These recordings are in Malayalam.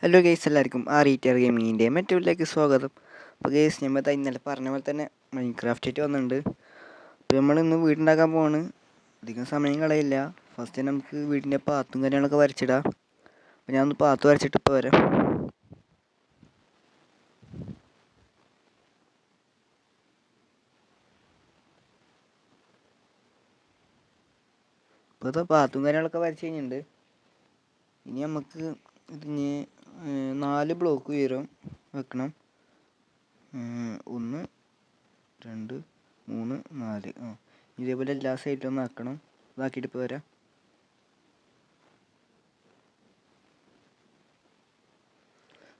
ഹലോ ഗെയ്സ്, എല്ലാവർക്കും RETR ഗെയിമിങ്ങിൻ്റെ മറ്റൊരിലേക്ക് സ്വാഗതം. അപ്പോൾ ഗെയ്സ്, നമ്മൾ ഇന്നലെ പറഞ്ഞ പോലെ തന്നെ മൈൻക്രാഫ്റ്റ് ആയിട്ട് വന്നിട്ടുണ്ട്. അപ്പോൾ നമ്മൾ ഇന്ന് വീടുണ്ടാക്കാൻ പോവാണ്. അധികം സമയം കളയില്ല. ഫസ്റ്റ് തന്നെ നമുക്ക് വീടിൻ്റെ പാത്തും കാര്യങ്ങളൊക്കെ വരച്ചിടാം. അപ്പോൾ ഞാനൊന്ന് പാത്ത് വരച്ചിട്ട് ഇപ്പോൾ വരാം. ഇപ്പോൾ ഇതാ പാത്തും കാര്യങ്ങളൊക്കെ വരച്ച് കഴിഞ്ഞിട്ടുണ്ട്. ഇനി നമുക്ക് ഇതിന് 4 ബ്ലോക്ക് ഉയരം വെക്കണം. 1 2 3 4 ഇതേപോലെ എല്ലാ സൈഡിലും ഒന്ന് ആക്കണം. ഇതാക്കിയിട്ട് ഇപ്പോൾ വരാം.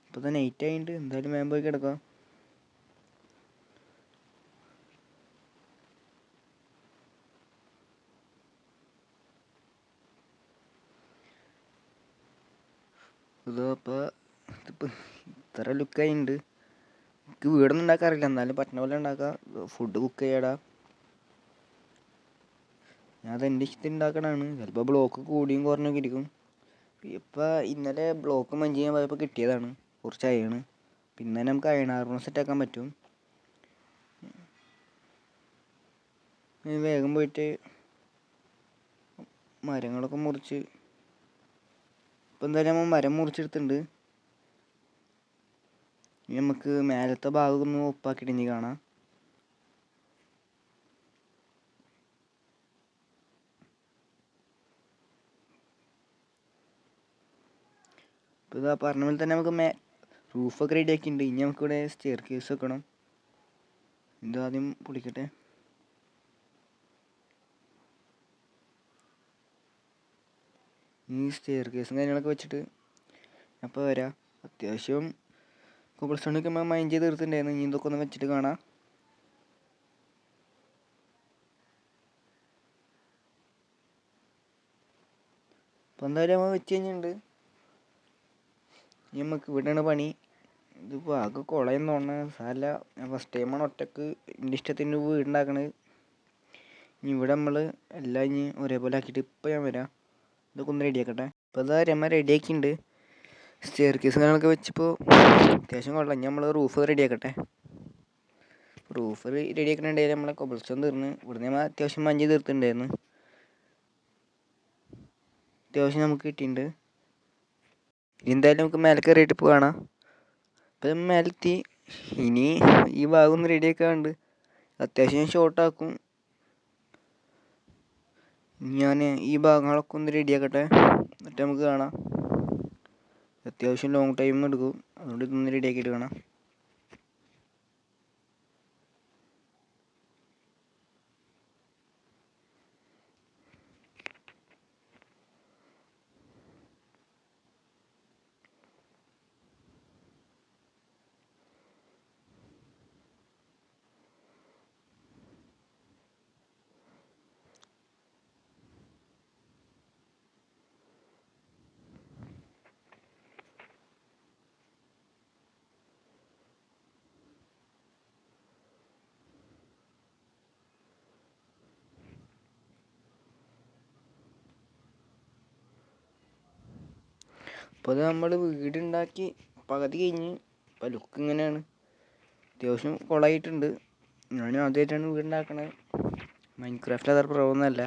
ഇപ്പോൾ തന്നെ 8 ആയിട്ട് എന്തായാലും വേഗം പോയി കിടക്കാം. ഇതിപ്പോൾ ഇത്ര ലുക്കായിട്ടുണ്ട്. എനിക്ക് വീടൊന്നും ഉണ്ടാക്കാറില്ല, എന്നാലും പറ്റുന്ന പോലെ ഉണ്ടാക്കാം. ഫുഡ് കുക്ക് ചെയ്യടാ. ഞാൻ അതെൻ്റെ ഇഷ്ടത്തിന് ഉണ്ടാക്കണതാണ്. ചിലപ്പോൾ ബ്ലോക്ക് കൂടിയും കുറഞ്ഞൊക്കെ ഇരിക്കും. ഇപ്പം ഇന്നലെ ബ്ലോക്ക് മഞ്ച് ചെയ്യാൻ പോയപ്പോൾ കിട്ടിയതാണ് കുറച്ച് അയണ്. പിന്നെ നമുക്ക് അയൺ ആർമർ സെറ്റാക്കാൻ പറ്റും. വേഗം പോയിട്ട് മരങ്ങളൊക്കെ മുറിച്ച് ഇപ്പം എന്തായാലും നമ്മൾ മരം മുറിച്ചെടുത്തിട്ടുണ്ട്. ഇനി നമുക്ക് മേലത്തെ ഭാഗം ഒന്ന് ഒപ്പാക്കിയിട്ട് ഇനി കാണാം. ഇപ്പോൾ ഇതാ പറഞ്ഞ പോലെ തന്നെ നമുക്ക് റൂഫൊക്കെ റെഡി ആക്കിയിട്ടുണ്ട്. ഇനി നമുക്കിവിടെ സ്റ്റെയർ കേസ് വെക്കണം. ഇതാദ്യം പൊളിക്കട്ടെ. ഈ സ്റ്റെയർ കേസും കാര്യങ്ങളൊക്കെ വെച്ചിട്ട് അപ്പോൾ വരാം. അത്യാവശ്യം കോബിൾ സ്റ്റോണൊക്കെ നമ്മൾ മൈൻഡ് ചെയ്ത് തീർത്തിട്ടുണ്ടായിരുന്നു. ഇനി ഇതൊക്കെ ഒന്ന് വെച്ചിട്ട് കാണാം. അപ്പോൾ എന്തായാലും നമ്മൾ വെച്ച് കഴിഞ്ഞിട്ടുണ്ട്. ഇനി നമുക്ക് ഇവിടെയാണ് പണി. ഇതിപ്പോൾ ആകെ കുളയെന്ന് തോന്നുന്നത്. സാരമില്ല, ഞാൻ ഫസ്റ്റ് ടൈമാണ് ഒറ്റക്ക് എൻ്റെ ഇഷ്ടത്തിന് വീടുണ്ടാക്കണത്. ഇനി ഇവിടെ നമ്മൾ എല്ലാം ഇനി ഒരേപോലെ ആക്കിയിട്ട് ഇപ്പോൾ ഞാൻ വരാം. ഇതൊക്കെ ഒന്ന് റെഡിയാക്കട്ടെ. ഇപ്പോൾ ഇതാ രമ റെഡിയാക്കിയിട്ടുണ്ട്. സ്റ്റെയർ കേസ് കാര്യങ്ങളൊക്കെ വെച്ചിപ്പോൾ അത്യാവശ്യം കൊള്ളാം. ഇനി നമ്മൾ റൂഫ് റെഡിയാക്കട്ടെ. റൂഫ് റെഡിയാക്കണുണ്ടായാലും നമ്മളെ കോബിൾ സ്റ്റോൺ തീർന്ന്. ഇവിടുന്ന് നമ്മൾ അത്യാവശ്യം മഞ്ച് തീർത്തിട്ടുണ്ടായിരുന്നു. അത്യാവശ്യം നമുക്ക് കിട്ടിയിട്ടുണ്ട്. എന്തായാലും നമുക്ക് മേലെ കയറിയിട്ട് ഇപ്പോൾ കാണാം. ഇപ്പം മേലെത്തി. ഇനി ഈ ഭാഗം ഒന്ന് റെഡിയാക്കാറുണ്ട്. അത്യാവശ്യം ഞാൻ ഷോർട്ടാക്കും. ഞാൻ ഈ ഭാഗങ്ങളൊക്കെ ഒന്ന് റെഡിയാക്കട്ടെ, എന്നിട്ട് നമുക്ക് കാണാം. അത്യാവശ്യം ലോങ് ടൈം എടുക്കും, അതുകൊണ്ട് ഇതൊന്ന് റെഡിയാക്കിയിട്ട് കാണാം. അപ്പോൾ അത് നമ്മൾ വീടുണ്ടാക്കി പകുതി കഴിഞ്ഞ്. ഇപ്പോൾ ലുക്ക് ഇങ്ങനെയാണ്. അത്യാവശ്യം കുളമായിട്ടുണ്ട്. ഞാൻ ആദ്യമായിട്ടാണ് വീടുണ്ടാക്കണത്. മൈൻക്രാഫ്റ്റ് അത്ര പ്രൊന്നല്ല.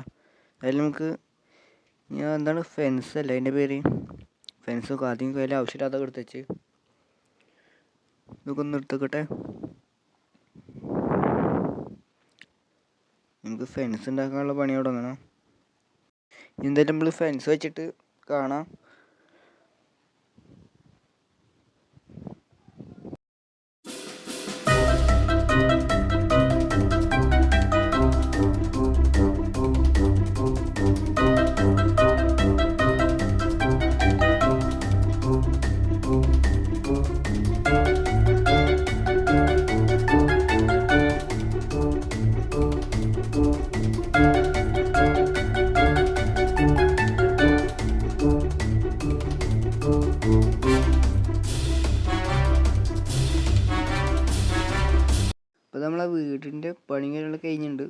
അതിൽ നമുക്ക് ഞാൻ എന്താണ് ഫെൻസ് അല്ല അതിൻ്റെ പേര്, ഫെൻസൊക്കെ ആദ്യം കയ്യിൽ ആവശ്യമില്ലാതെ എടുത്ത് വെച്ച് ഇതൊക്കെ ഒന്ന് എടുത്തേക്കട്ടെ. നമുക്ക് ഫെൻസ് ഉണ്ടാക്കാനുള്ള പണി തുടങ്ങണം. എന്തായാലും നമ്മൾ ഫെൻസ് വെച്ചിട്ട് കാണാം. ഇപ്പോൾ നമ്മളെ വീടിൻ്റെ പണി കാര്യങ്ങളൊക്കെ കഴിഞ്ഞിട്ടുണ്ട്,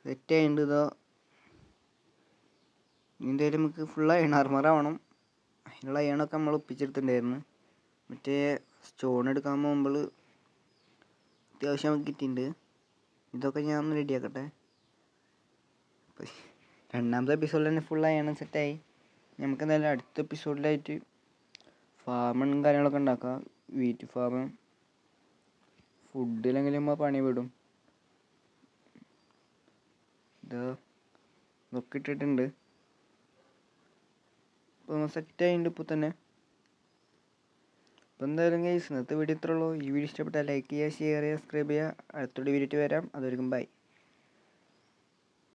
സെറ്റായിട്ടുണ്ട്. ഇതാ എന്തായാലും നമുക്ക് ഫുൾ അയൺ ആർമർ ആവണം. അതിനുള്ള അയണൊക്കെ നമ്മൾ ഒപ്പിച്ചെടുത്തിട്ടുണ്ടായിരുന്നു. മറ്റേ സ്റ്റോൺ എടുക്കാൻ പോകുമ്പോൾ അത്യാവശ്യം കിട്ടിയിട്ടുണ്ട്. ഇതൊക്കെ ഞാൻ ഒന്ന് റെഡിയാക്കട്ടെ. രണ്ടാമത്തെ എപ്പിസോഡിൽ തന്നെ ഫുൾ അയൺ സെറ്റായി. നമുക്ക് എന്തായാലും അടുത്ത എപ്പിസോഡിലായിട്ട് ഫാമും കാര്യങ്ങളൊക്കെ ഉണ്ടാക്കാം. Wheat farm. ഫുഡിലെങ്കിലും നമ്മൾ പണി വിടും. ഇതൊക്കെ ഇട്ടിട്ടുണ്ട്. ഇപ്പോൾ സെറ്റായിട്ടുണ്ട് ഇപ്പോൾ തന്നെ. അപ്പോൾ എന്തായാലും ഗൈസ് ഇന്നത്തെ വീഡിയോ ഇത്രേ ഉള്ളൂ. ഈ വീഡിയോ ഇഷ്ടപ്പെട്ടാൽ ലൈക്ക് ചെയ്യുക, ഷെയർ ചെയ്യുക, സബ്സ്ക്രൈബ് ചെയ്യുക. അടുത്തൊരു വീഡിയോ വരാം. അതുവരെയും ബൈ.